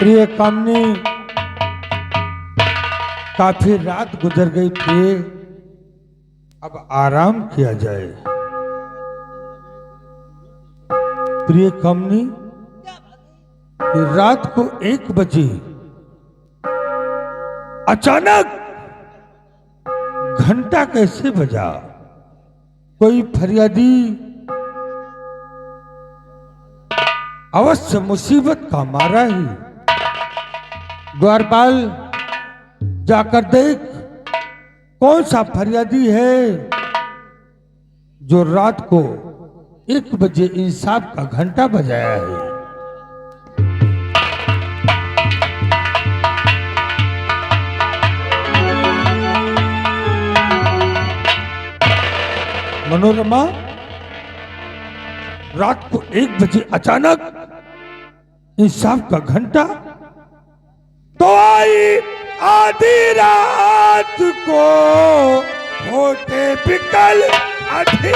प्रिय कामनी, काफी रात गुजर गई प्रिय, अब आराम किया जाए। प्रिय कामनी, रात को 1 बजे अचानक घंटा कैसे बजा? कोई फरियादी अवश्य मुसीबत का मारा ही। द्वारपाल, जाकर देख कौन सा फरियादी है जो रात को 1 बजे इंसाफ का घंटा बजाया है। मनोरमा, रात को 1 बजे अचानक इंसाफ का घंटा? तो आई आधी रात को होते बिकल अठी।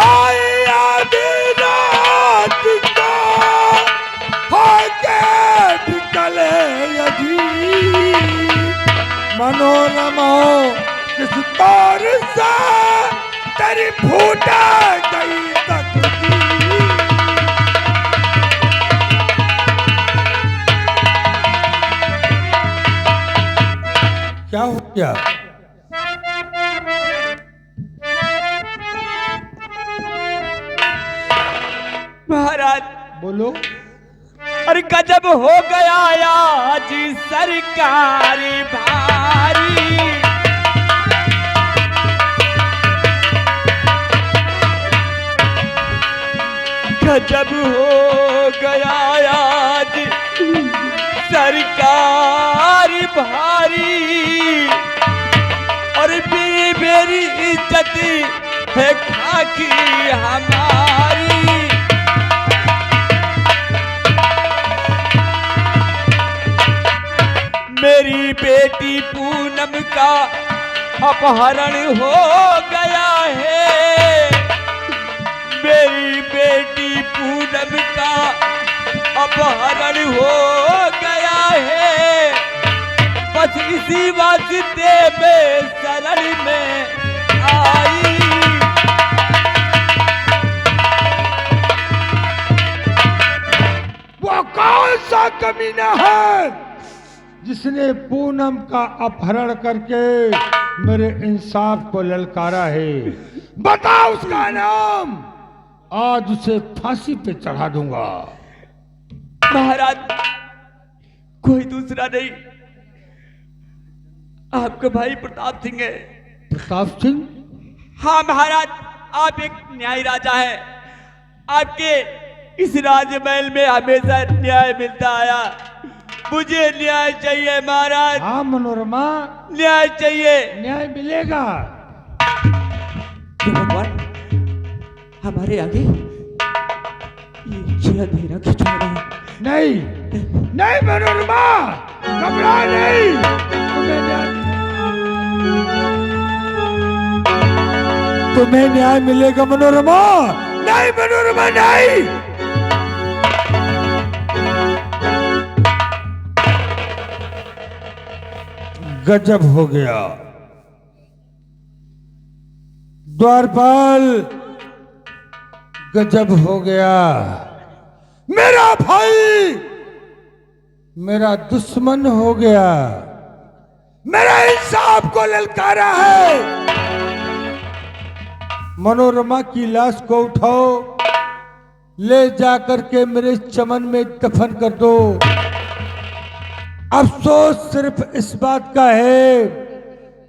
आई आधी रात को होके बिकल अठी। मनोरमा किस तौर से तेरी फूटा गई तकदीर। क्या हो गया? महाराज बोलो। अरे गजब हो गया आज सरकारी भारी। गजब हो गया आज सरकारी भारी। और मेरी इज्जत है खाकी हमारी। मेरी बेटी पूनम का अपहरण हो गया है। मेरी बेटी पूनम का अपहरण हो गया है। बस इसी वास्ते में शरण में आई। वो कौन सा कमीना है जिसने पूनम का अपहरण करके मेरे इंसाफ को ललकारा है? बता उसका नाम, आज उसे फांसी पे चढ़ा दूंगा। महाराज, कोई दूसरा नहीं, आपका भाई प्रताप सिंह है। प्रताप सिंह? हाँ महाराज, आप एक न्यायी राजा है। आपके इस राजमहल में हमेशा न्याय मिलता आया। मुझे न्याय चाहिए महाराज। हाँ मनोरमा, न्याय चाहिए। न्याय मिलेगा। भगवान, हमारे आगे ये अंधेरा क्यों चल रहा है? नहीं नहीं मनोरमा, घबरा नहीं। तुम्हें न्याय मिलेगा मनोरमा। नहीं मनोरमा, नहीं। गजब हो गया। द्वारपाल, गजब हो गया। मेरा भाई मेरा दुश्मन हो गया। मेरा इंसाफ को ललकारा है। मनोरमा की लाश को उठाओ, ले जाकर के मेरे चमन में दफन कर दो। अफसोस सिर्फ इस बात का है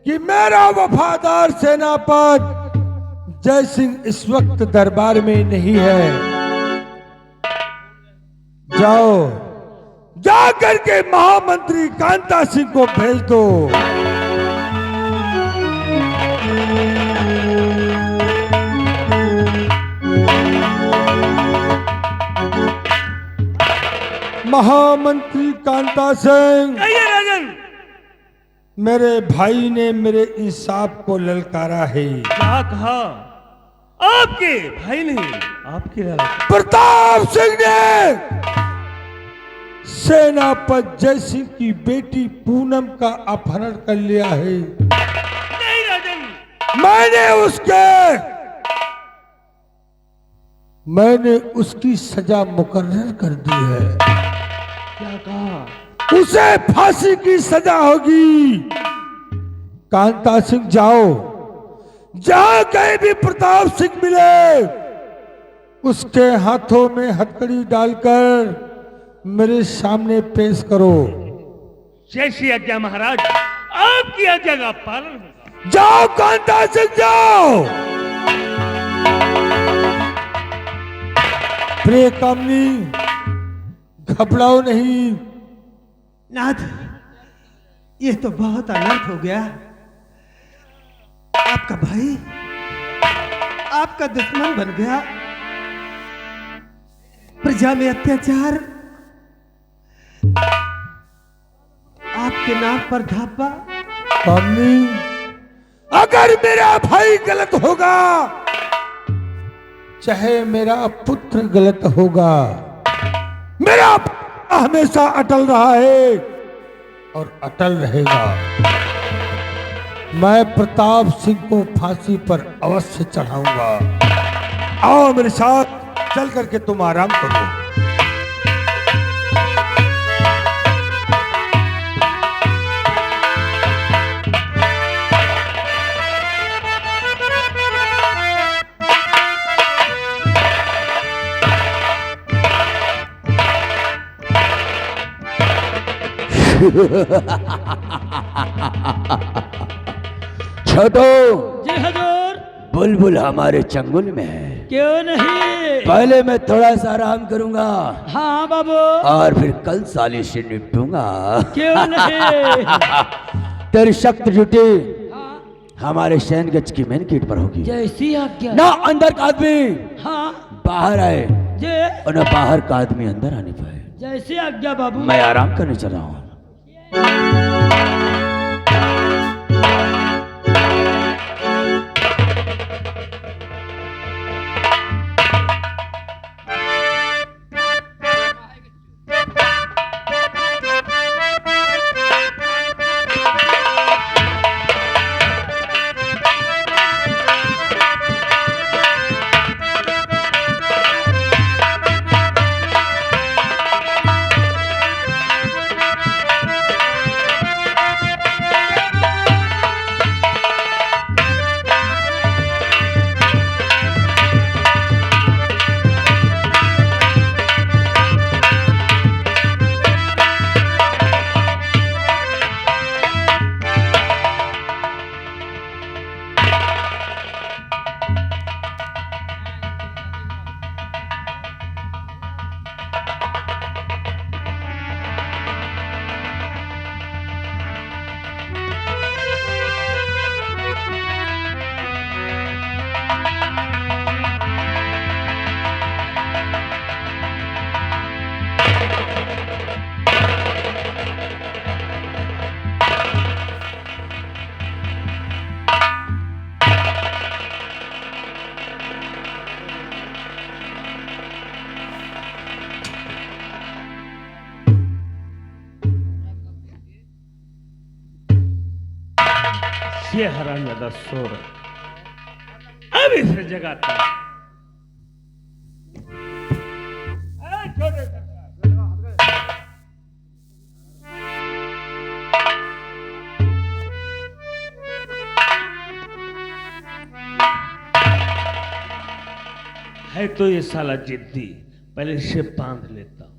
कि मेरा वफादार सेनापति जय सिंह इस वक्त दरबार में नहीं है। जाओ, जाकर के महामंत्री कांता सिंह को भेज दो। महामंत्री कांता सिंह, राजन, मेरे भाई ने मेरे इंसाफ को ललकारा है। क्या कहा? आपके भाई नहीं, आपके लड़का। प्रताप सिंह ने सेनापति जय सिंह की बेटी पूनम का अपहरण कर लिया है। नहीं राजन, मैंने उसकी सजा मुकर्रर कर दी है। क्या कहा? उसे फांसी की सजा होगी। कांता सिंह जाओ, जहां कहीं भी प्रताप सिंह मिले उसके हाथों में हथकड़ी डालकर मेरे सामने पेश करो। जैसी आज्ञा महाराज, आपकी आज्ञा का पालन होगा। जाओ कांता सिंह जाओ। प्रिय कामनी, घबराओ नहीं। नाथ, ये तो बहुत अनर्थ हो गया। आपका भाई आपका दुश्मन बन गया, प्रजा में अत्याचार, आपके नाम पर धापा। कामनी, अगर मेरा भाई गलत होगा, चाहे मेरा पुत्र गलत होगा, मेरा हमेशा अटल रहा है और अटल रहेगा। मैं प्रताप सिंह को फांसी पर अवश्य चढ़ाऊंगा। आओ मेरे साथ, चल करके तुम आराम करो। छोटो, जी हजूर। बुलबुल हमारे चंगुल में है। क्यों नहीं? पहले मैं थोड़ा सा आराम करूंगा हाँ बाबू। और फिर कल साली से निपटूंगा। क्यों नहीं? तेरी शक्ति ड्यूटी हाँ। हमारे सैनगंज की मेन गेट पर होगी। जैसी आज्ञा। ना अंदर का आदमी हाँ बाहर आए जे और न बाहर का आदमी अंदर आने पाए। जैसी आज्ञा बाबू। मैं आराम करने चला हूँ। ये हरामजादा सो रहा, अब इसे जगाता हूं। है तो ये साला जिद्दी, पहले इसे बांध लेता हूं।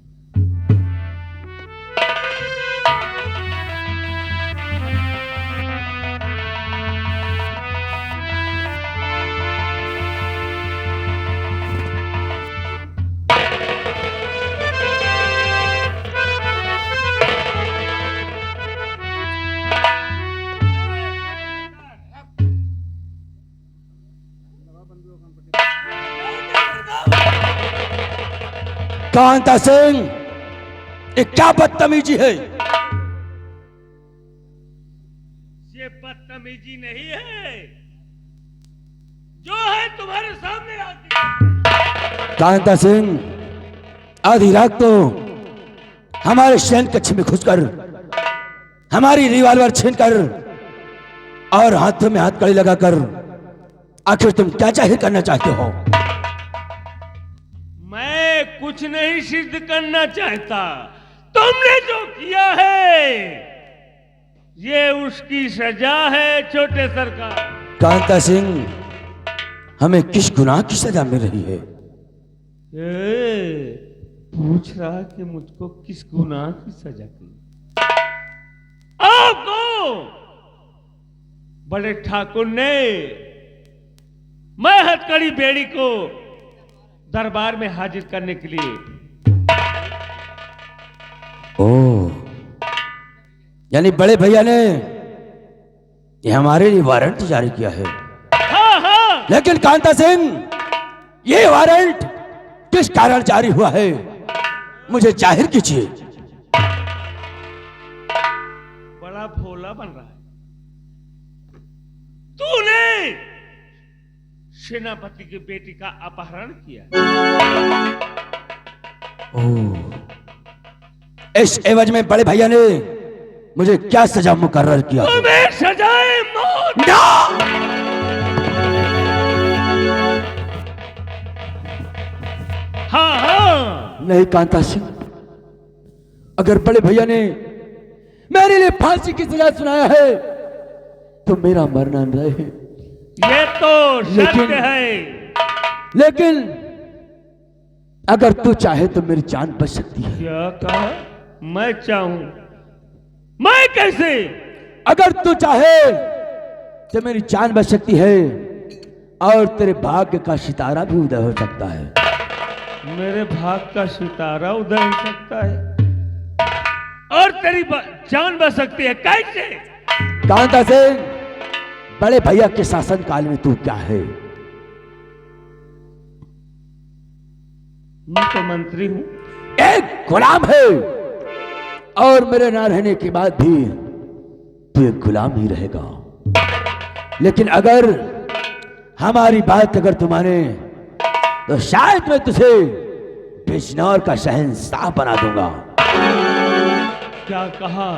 कांता सिंह, ये क्या बदतमीजी है? ये बदतमीजी नहीं है, जो है तुम्हारे सामने आती। कांता सिंह आधी रात को हमारे शयन कक्ष में घुसकर हमारी रिवॉल्वर छीनकर और हाथों में हाथ कड़ी लगाकर आखिर तुम क्या जाहिर करना चाहते हो? मैं कुछ नहीं सिद्ध करना चाहता। तुमने जो किया है ये उसकी सजा है छोटे सरकार। कांता सिंह, हमें किस गुनाह की सजा मिल रही है? पूछ रहा कि मुझको किस गुनाह की सजा की? आपको बड़े ठाकुर ने मैं हथकड़ी बेड़ी को दरबार में हाजिर करने के लिए। ओह, यानी बड़े भैया ने ये हमारे लिए वारंट जारी किया है। हाँ हाँ, लेकिन कांता सिंह, ये वारंट किस कारण जारी हुआ है, मुझे जाहिर कीजिए। बड़ा भोला बन रहा है। तूने सेनापति की बेटी का अपहरण किया। ओह, इस एवज में बड़े भैया ने मुझे क्या सजा मुकर्रर किया? तुम्हें सजाए मौत। हाँ हाँ, नहीं कांता सिंह, अगर बड़े भैया ने मेरे लिए फांसी की सजा सुनाया है तो मेरा मरना न रहे। ये तो सत्य है। लेकिन अगर तू चाहे तो मेरी जान बच सकती है। क्या कहा? मैं चाहूं? मैं कैसे? अगर तू चाहे तो मेरी जान बच सकती है और तेरे भाग्य का सितारा भी उदय हो सकता है। मेरे भाग का सितारा उदय हो सकता है और तेरी जान बच सकती है। कैसे? कांता सिंह, बड़े भैया के शासन काल में तू क्या है? मैं तो मंत्री हूं। एक गुलाम है और मेरे ना रहने के बाद भी तू एक गुलाम ही रहेगा। लेकिन अगर हमारी बात अगर तुम माने तो शायद मैं तुझे बिजनौर का शहंशाह बना दूंगा। क्या कहा?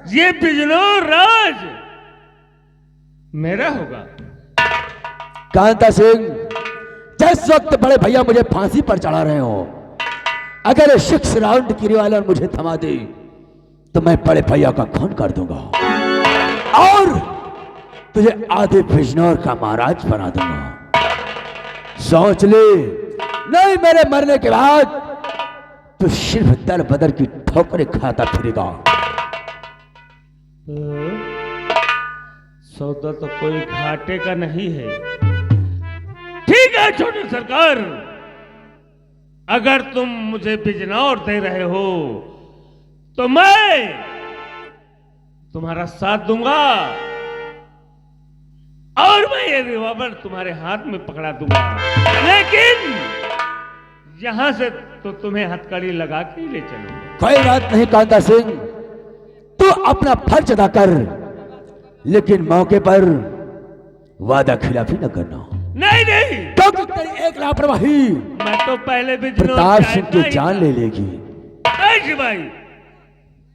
ये बिजनौर राज मेरा होगा? कांता सिंह, जिस वक्त बड़े भैया मुझे फांसी पर चढ़ा रहे हो, अगर ये 6 राउंड की रिवॉल्वर मुझे थमा दे तो मैं बड़े भैया का खून कर दूंगा और तुझे आधे बिजनौर का महाराज बना दूंगा। सोच ले, नहीं मेरे मरने के बाद तू सिर्फ दर बदर की ठोकरें खाता फिरेगा। सौदा तो कोई घाटे का नहीं है। ठीक है छोटे सरकार, अगर तुम मुझे बिजनौर दे रहे हो तो मैं तुम्हारा साथ दूंगा और मैं ये रिवॉल्वर तुम्हारे हाथ में पकड़ा दूंगा। लेकिन यहां से तो तुम्हें हथकड़ी लगा के ही ले चलूंगा। कोई बात नहीं कांता सिंह, तू अपना फर्ज अदा कर, लेकिन मौके पर वादा खिलाफी न करना। नहीं नहीं, क्योंकि तेरी एक लापरवाही मैं तो पहले भी प्रताप सिंह की जान ले लेगी। भाई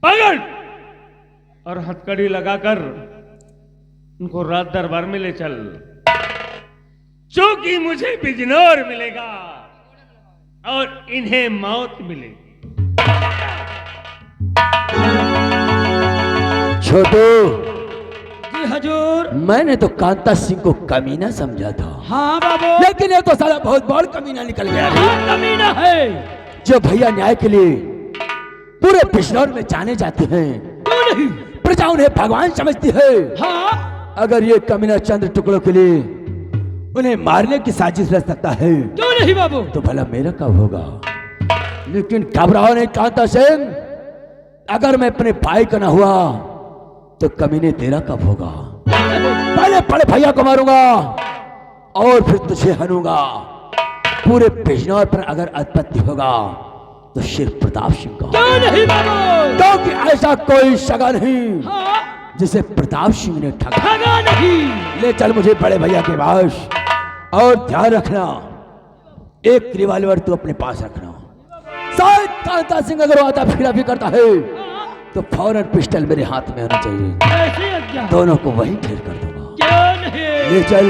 पकड़ और हथकड़ी लगाकर उनको रात दरबार में ले चल, क्योंकि मुझे बिजनौर मिलेगा और इन्हें मौत मिलेगी। छोटू, जी हजूर। मैंने तो कांता सिंह को कमीना समझा था। हाँ बाबू। लेकिन ये तो साला बहुत बड़ा कमीना निकल गया रे। हाँ, कमीना है। जो भैया न्याय के लिए पूरे बिजनौर में जाने जाते हैं, क्यों नहीं? प्रजा उन्हें भगवान समझती है। हाँ, अगर ये कमीना चंद टुकड़ों के लिए उन्हें मारने की साजिश रच सकता है क्यों नहीं बाबू? तो भला मेरा कब होगा? लेकिन घबराओ नहीं कांता सिंह, अगर मैं अपने भाई का ना हुआ तो कमीने तेरा कब होगा? पहले बड़े भैया को मारूंगा और फिर तुझे हनूंगा। पूरे बिजनौर पर अगर अधिपत्य होगा तो सिर्फ प्रताप सिंह का। क्यों नहीं बाबू? क्योंकि ऐसा कोई सगा नहीं हाँ, जिसे प्रताप सिंह ने ठगा। ठगा नहीं। ले चल मुझे बड़े भैया के पास, और ध्यान रखना एक रिवॉल्वर तू अपने पास रखना। शायद कांता सिंह अगर आता फिरा भी करता है तो फौरन पिस्टल मेरे हाथ में होना चाहिए। ऐसे आज्ञा। दोनों को वहीं ढेर कर दूंगा। क्या नहीं। ले चल।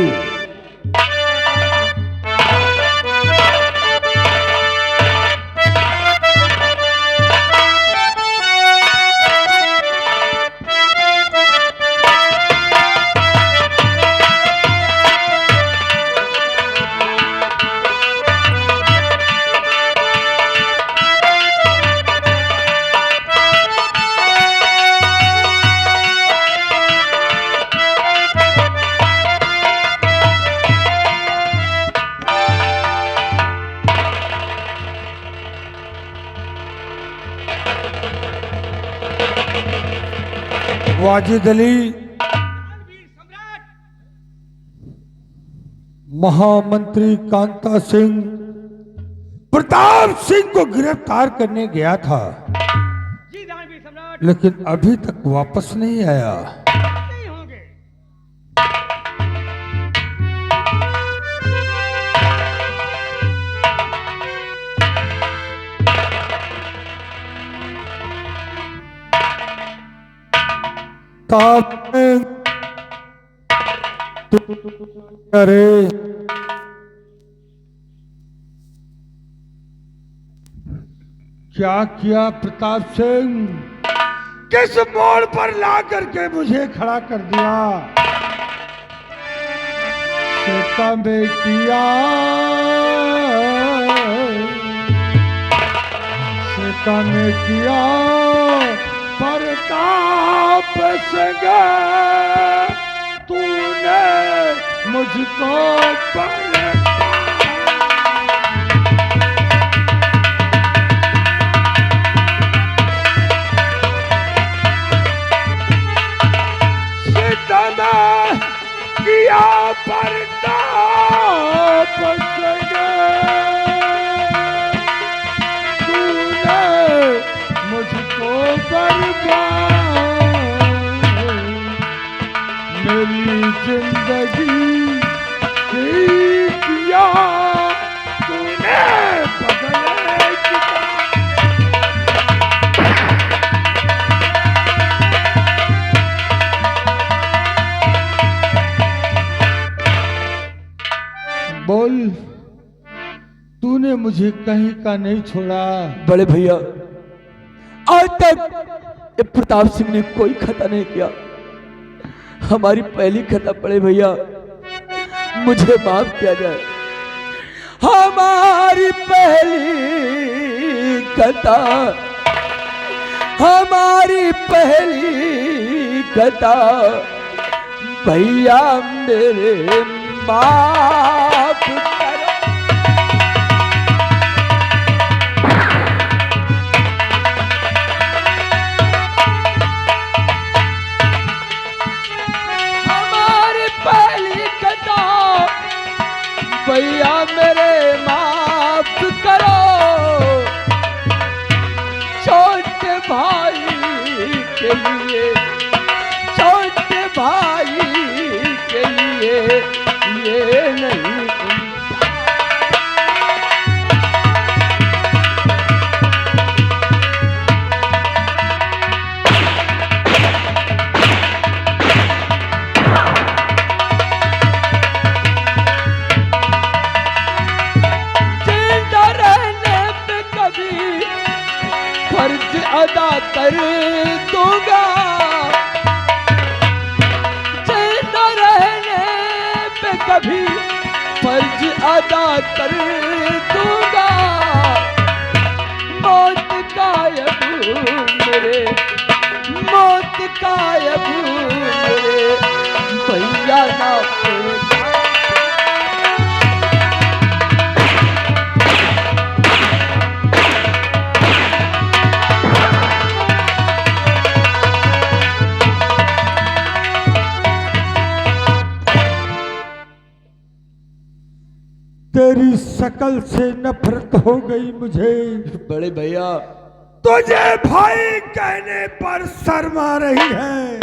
वाजिद अली महामंत्री कांता सिंह प्रताप सिंह को गिरफ्तार करने गया था, जी दानवीर सम्राट। लेकिन अभी तक वापस नहीं आया। नहीं होंगे। अरे क्या किया प्रताप सिंह? किस मोड़ पर ला करके मुझे खड़ा कर दिया? सीता में किया, सीता में किया प्रताप सिंह, तूने मुझको सीता में किया प्रताप सिंह, तूने मुझको बर्बाद, मेरी जिंदगी किया तूने बदले किताब। बोल, तूने मुझे कहीं का नहीं छोड़ा। बड़े भैया आज तक ये प्रताप सिंह ने कोई खता नहीं किया, हमारी पहली खता बड़े भैया, मुझे माफ किया जाए। हमारी पहली खता, हमारी पहली खता भैया मेरे माफ करो। भैया मेरे माफ करो, छोटे भाई के लिए, छोटे भाई के लिए ये नहीं। अदा कर दूंगा, जिंदा रहने पे कभी फर्ज अदा कर दूंगा। मौत कायब मेरे, मौत कायब मेरे भैया ना तेरी शकल से नफरत हो गई मुझे। बड़े भैया तुझे भाई कहने पर शर्म आ रही है।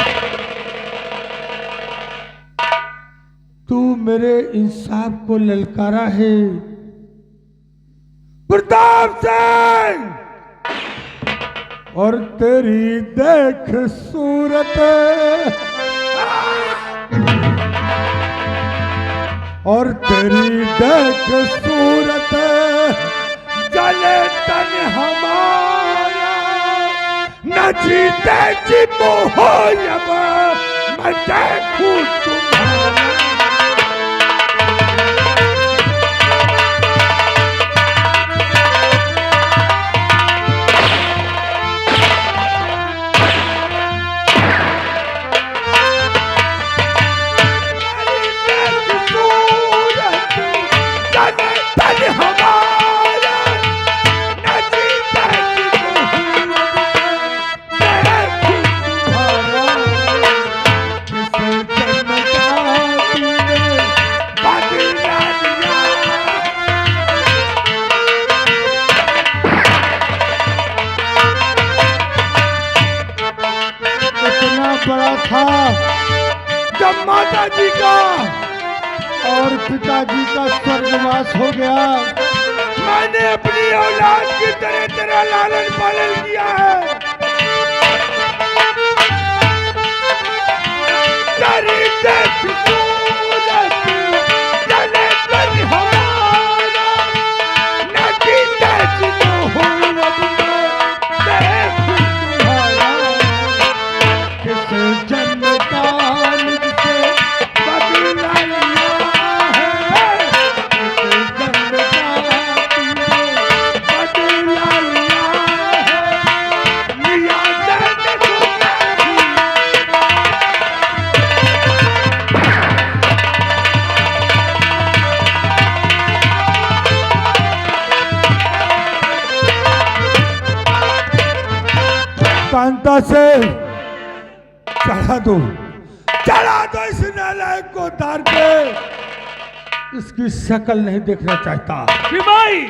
तू मेरे इंसाफ को ललकारा है। प्रताप सिंह, और तेरी देख सूरत, और तेरी देख सूरत, जले तन हमारा, न जीते जी मोहब, मैं देखूं तुम्हारा। बड़ा था जब माता जी का और पिताजी का स्वर्गवास हो गया। मैंने अपनी औलाद की तरह तरह लालन पालन किया है। तेरी देख सूरत, जले तन हमारा, न जीते जी मोहब्बत में देखूं तुम्हारा। किस जन्म का मुझसे बदला लिया है, किस जन्म का तुमने बदला लिया है, लिया जाने को कांता से चढ़ा दो इस नालायक को तार पे। इसकी शक्ल नहीं देखना चाहता। सिपाही,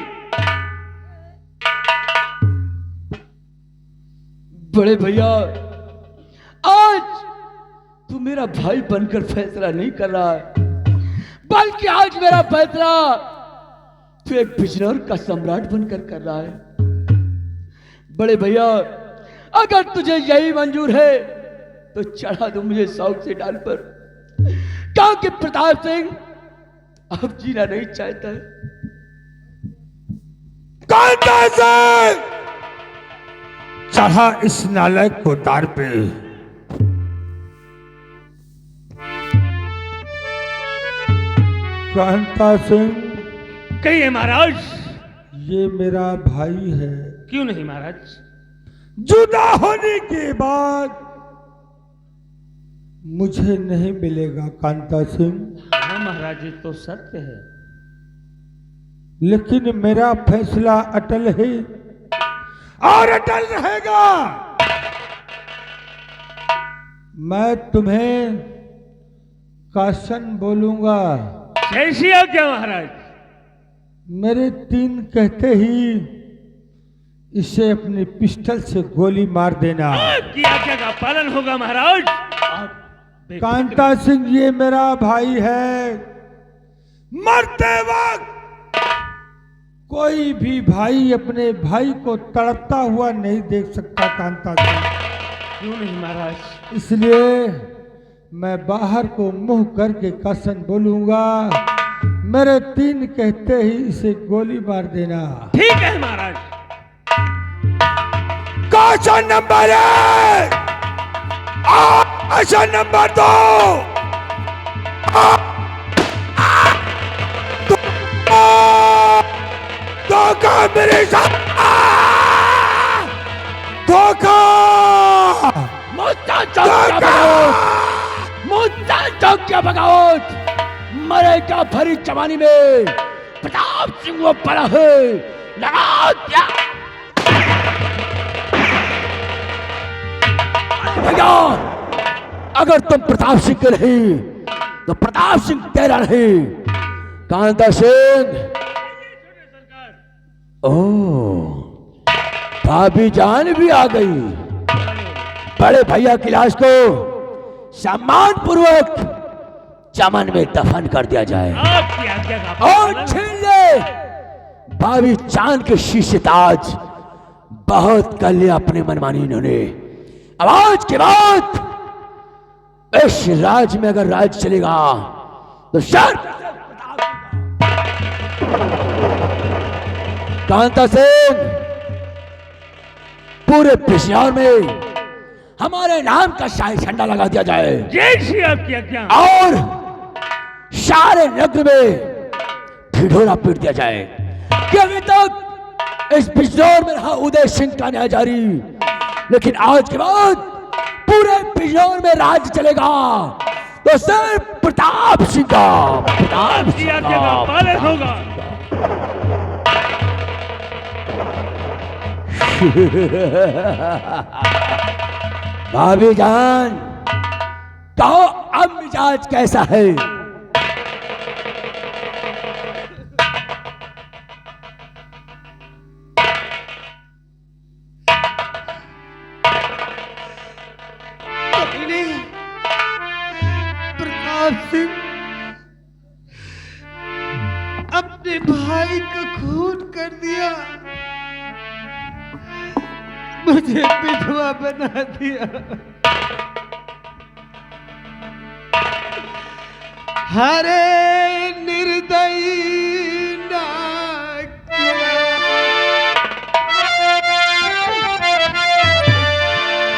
बड़े भैया, आज तू मेरा भाई बनकर फैसला नहीं कर रहा है, बल्कि आज मेरा फैसला तू एक बिजनौर का सम्राट बनकर कर रहा है। बड़े भैया, अगर तुझे यही मंजूर है तो चढ़ा दो मुझे शौक से डाल पर, क्योंकि प्रताप सिंह अब जीना नहीं चाहता है। कांता सिंह, चढ़ा इस नालायक को तार पे। कांता सिंह, कहिए महाराज। ये मेरा भाई है। क्यों नहीं महाराज? जुदा होने के बाद मुझे नहीं मिलेगा कांता सिंह, हाँ महाराज, ये तो सत्य है। लेकिन मेरा फैसला अटल है और अटल रहेगा। मैं तुम्हें काशन बोलूंगा। कैसी आज्ञा महाराज? मेरे 3 कहते ही इसे अपनी पिस्टल से गोली मार देना। की आज्ञा का पालन होगा महाराज। कांता सिंह, ये मेरा भाई है। मरते वक्त कोई भी भाई अपने भाई को तड़पता हुआ नहीं देख सकता कांता सिंह। क्यों नहीं महाराज? इसलिए मैं बाहर को मुंह करके कसम बोलूंगा। मेरे 3 कहते ही इसे गोली मार देना। ठीक है महाराज। क्वेश्चन नंबर 1, क्वेश्चन नंबर 2, धोखा मेरे साथ, धोखा, मुझसे चौक क्या बगावत, मरेगा भरी जवानी में। प्रताप सिंह वो पड़ा है, लगा क्या भैया? अगर तुम प्रताप सिंह के नहीं तो प्रताप सिंह तेरा नहीं। कांता सिंह, ओह, भाभी जान भी आ गई। बड़े भैया की लाश को सम्मान पूर्वक चमन में दफन कर दिया जाए आपकी आज्ञा का और पालन। छीन ले भाभी चांद के शीशे ताज। बहुत कर लिया अपने मनमानी इन्होंने। अब आज के बाद इस राज में अगर राज चलेगा तो शर कांता सिंह पूरे पिछौर में हमारे नाम का शाही झंडा लगा दिया जाए जय श्री आपकी आज्ञा। और सारे नगर में ढिढोरा पीट दिया जाए कि अभी तक इस बिजनौर में रहा उदय सिंह का न्याय जारी, लेकिन आज के बाद पूरे बिजनौर में राज चलेगा तो सिर्फ प्रताप सिंह का। प्रताप आपकी सिंह आज्ञा का पालन का। होगा। भाभी जान कहो अब मिजाज कैसा है? कमीने, प्रताप सिंह अपने भाई का खून कर दिया, मुझे विधवा बना दिया। हरे निर्दयी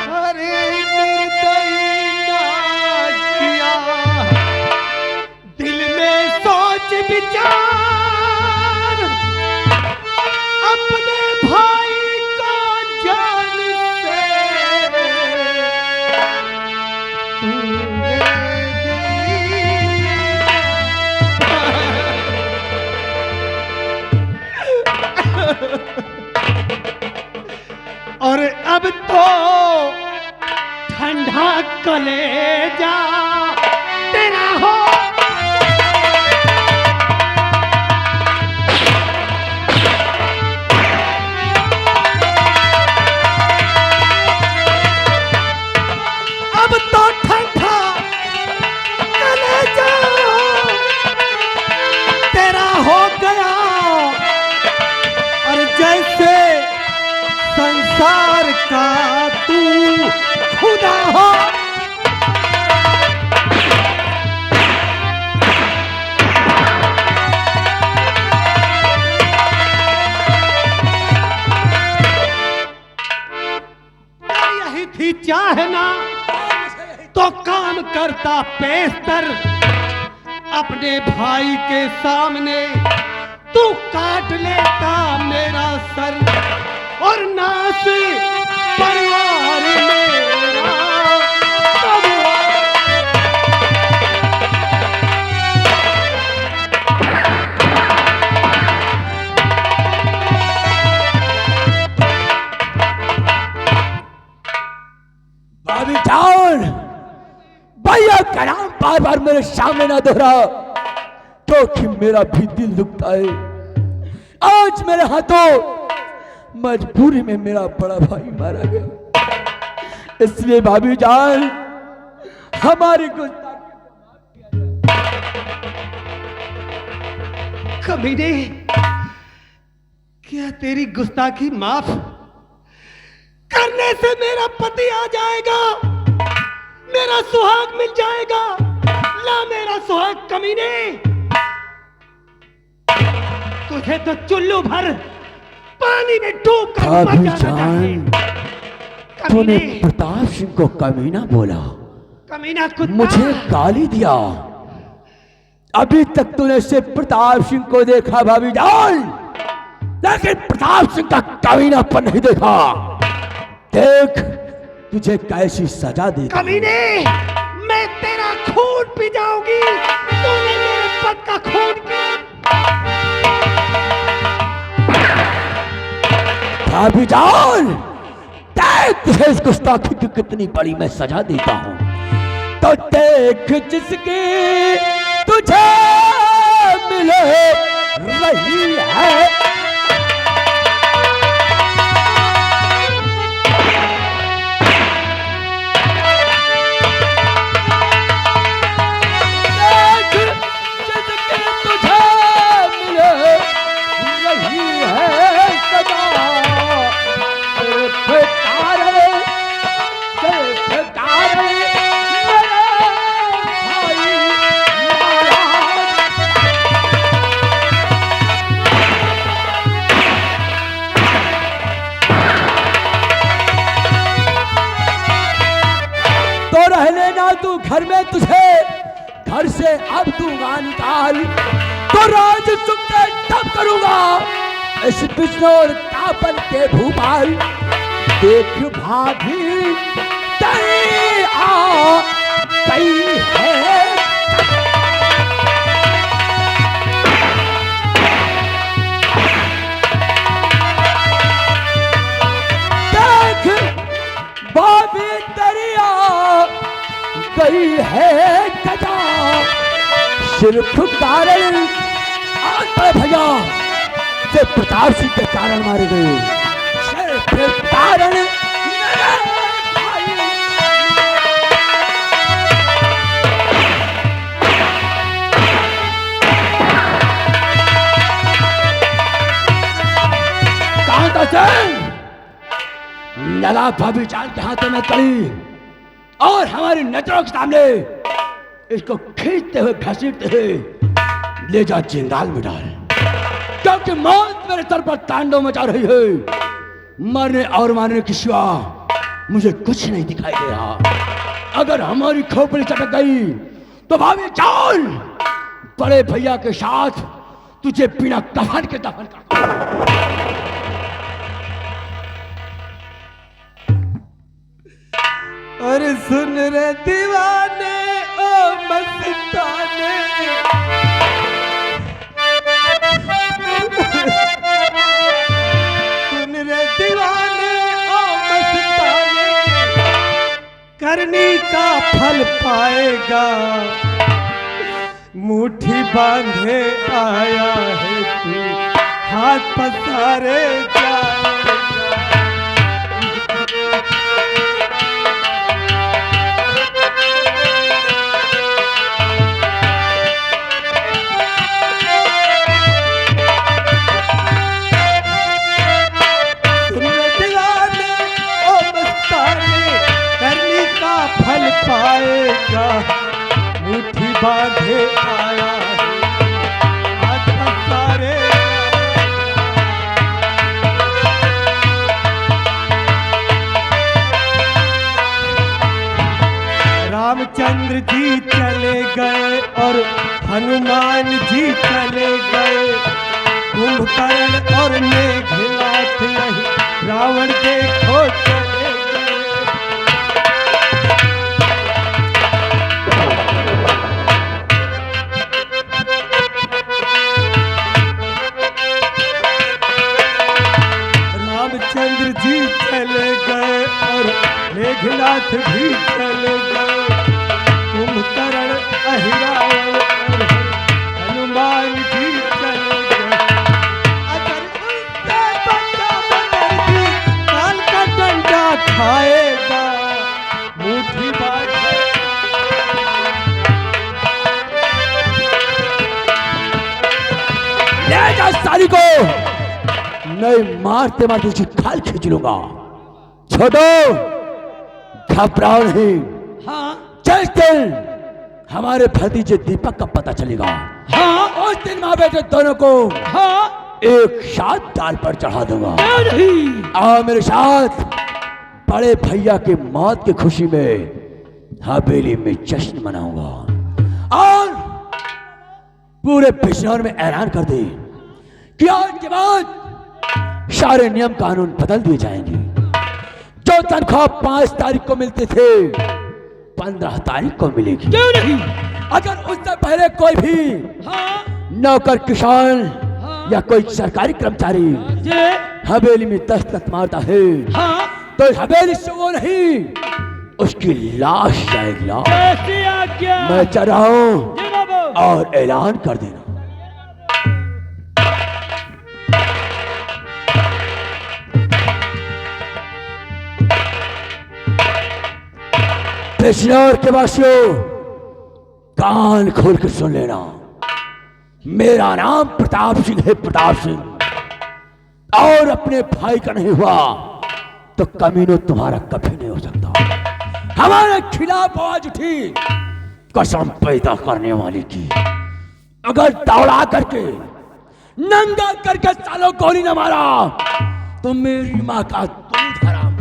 हरे निर्दयी ना किया, दिल में सोच विचार अपने भाई को जान से तूने और अब तो ठंडा कलेजा तेरा हो। अब तो ठंडा कलेजा तेरा हो गया, और जैसे संसार का तू खुदा हो। यही थी चाहना तो काम करता पेस्तर, अपने भाई के सामने तू काट लेता मेरा सर, और नास परिवार मेरा कब भाभी जान भैया का नाम बार बार मेरे सामने ना दोहरा, क्योंकि मेरा भी दिल दुखता है। आज मेरे हाथों मजबूरी में मेरा बड़ा भाई मारा गया, इसलिए भाभी जान हमारी कमीने, क्या तेरी गुस्ताखी माफ करने से मेरा पति आ जाएगा, मेरा सुहाग मिल जाएगा? ला मेरा सुहाग कमीने, तुझे तो चुल्लू भर पानी में डूब कर मर भाभी जाना चाहिए। जान तूने कमीने, प्रताप सिंह को कमीना बोला, कमीना कुत्ता, मुझे गाली दिया। अभी तक तूने सिर्फ प्रताप सिंह को देखा भाभी जान, लेकिन प्रताप सिंह का कमीनापन नहीं देखा। देख तुझे कैसी सजा दी। कमीने, मैं तेरा खून पी जाऊंगी, तूने मेरे पद का खून पिया। भाभी जान देख तुझे इस गुस्ताखी की कितनी बड़ी मैं सजा देता हूं, तो देख जिसकी तुझे मिले रही है। तू घर में तुझे घर से अब दूंगा निकाल, तो राज चुपते तब करूंगा इस बिजनौर तापन के भूपाल। देख भाभी तेरी आ गई है, भाभी दरिया गई है कदा, सिर्फ कारण आज बड़े भैया से प्रताप सिंह के कारण मारे गए, सिर्फ कारण कांता सिंह नला भाभी चाल के हाथों में कड़ी और हमारी नजरों के सामने इसको खींचते हुए घसीटते हुए ले जा जिंदाल में डाल, क्योंकि मौत मेरे सर पर तांडव मचा रही है। मरने और मारने की सिवा मुझे कुछ नहीं दिखाई दे रहा। अगर हमारी खोपड़ी चटक गई तो भाभी चाल बड़े भैया के साथ तुझे बिना कफन के दफन कर। अरे सुन रे दीवाने ओ मस्ताने, सुन रे दीवाने ओ मस्ताने, करनी का फल पाएगा, मुट्ठी बांधे आया है तू, हाथ पसारे जाएगा। फल पाएगा, मुट्ठी बांधे आया है, हाथ पसारे। रामचंद्र जी चले गए और हनुमान जी चले गए, कुंभकर्ण और मेघनाथ नहीं, रावण देखो चले गए। रामचंद्र जी चले गए और मेघनाथ भी चले गए, कुंभकर्ण अहिरावण और हनुमान जी चले गए। अगर उससे बचा बनर्जी काल का डंडा खाएगा, मुट्ठी बांधे। ले जा साली को, नहीं मारते मारते उसकी खाल खींच लूंगा। छोटो घबराओ नहीं। हाँ जिस दिन हमारे भतीजे दीपक का पता चलेगा, हाँ उस दिन माँ बेटे दोनों को हाँ एक साथ दाल पर चढ़ा दूंगा। क्यों नहीं? आओ मेरे साथ, बड़े भैया की मौत की खुशी में हवेली में जश्न मनाऊंगा और पूरे बिजनौर में ऐलान कर दे कि आज के बाद सारे नियम कानून बदल दिए जाएंगे। जो तनख्वाह 5 तारीख को मिलते थे 15 तारीख को मिलेगी। क्यों नहीं? अगर उससे पहले कोई भी हाँ नौकर किसान हाँ या कोई सरकारी कर्मचारी जे हवेली में दस्तक मारता है हाँ तो हवेली से वो नहीं, उसकी लाश जाएगी। लाश। कैसी आज्ञा? मैं चल रहा हूँ जी बाबू। और ऐलान कर देना। बिजनौर के वासियों, कान खोल कर सुन लेना। मेरा नाम प्रताप सिंह है, प्रताप सिंह। और अपने भाई का नहीं हुआ तो कमीनों तुम्हारा कभी नहीं हो सकता। हमारे खिलाफ आवाज उठी कसम पैदा करने वाली की। अगर दौड़ा करके नंगा करके सालों गोली न मारा तो मेरी माँ का दूध हराम।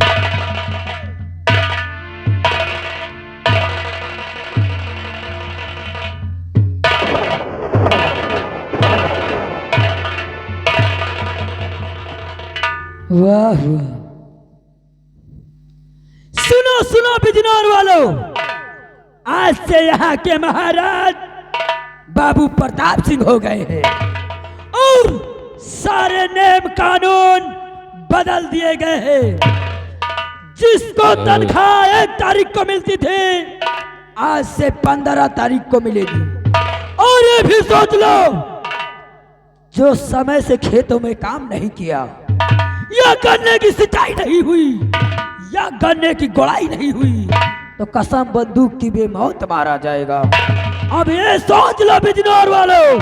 वाह वाह। सुनो सुनो बिजनौर वालों, आज से यहाँ के महाराज बाबू प्रताप सिंह हो गए हैं और सारे नियम कानून बदल दिए गए हैं। जिसको तनख्वाह 1 तारीख को मिलती थी, आज से 15 तारीख को मिलेगी। और ये भी सोच लो, जो समय से खेतों में काम नहीं किया, या गन्ने की सिंचाई नहीं हुई, या गन्ने की गोड़ाई नहीं हुई, तो कसम बंदूक की बेमौत मारा जाएगा। अब ये सोच लो बिजनौर वालों,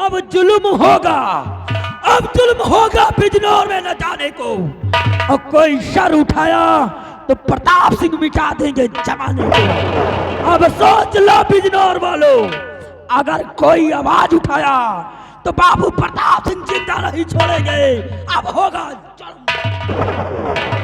अब जुल्म होगा, अब जुल्म होगा बिजनौर में न जाने को। और कोई शर उठाया तो प्रताप सिंह मिटा देंगे जमाने को। अब सोच लो बिजनौर वालों, अगर कोई आवाज उठाया तो बाबू प्रताप सिंह जिंदा नहीं छोड़ेंगे। अब होगा जुल्म।